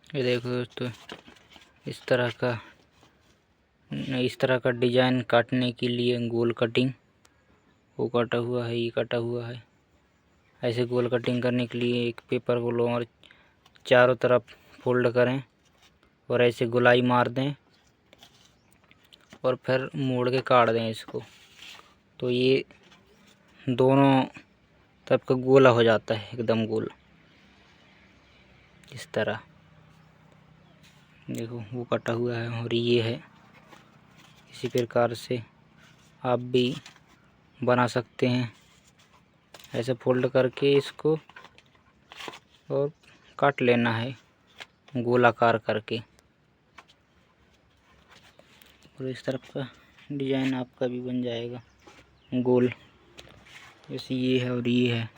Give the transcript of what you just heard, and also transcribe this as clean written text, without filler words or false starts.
ये देखो दोस्तों, इस तरह का डिजाइन काटने के लिए गोल कटिंग, वो कटा हुआ है, ये कटा हुआ है। ऐसे गोल कटिंग करने के लिए एक पेपर को लो और चारों तरफ फोल्ड करें और ऐसे गोलाई मार दें और फिर मोड़ के काट दें इसको, तो ये दोनों तरफ का गोला हो जाता है, एकदम गोल। इस तरह देखो, वो कटा हुआ है और ये है। इसी प्रकार से आप भी बना सकते हैं, ऐसे फोल्ड करके इसको और काट लेना है गोलाकार करके, और इस तरफ का डिजाइन आपका भी बन जाएगा गोल। जैसे ये है और ये है।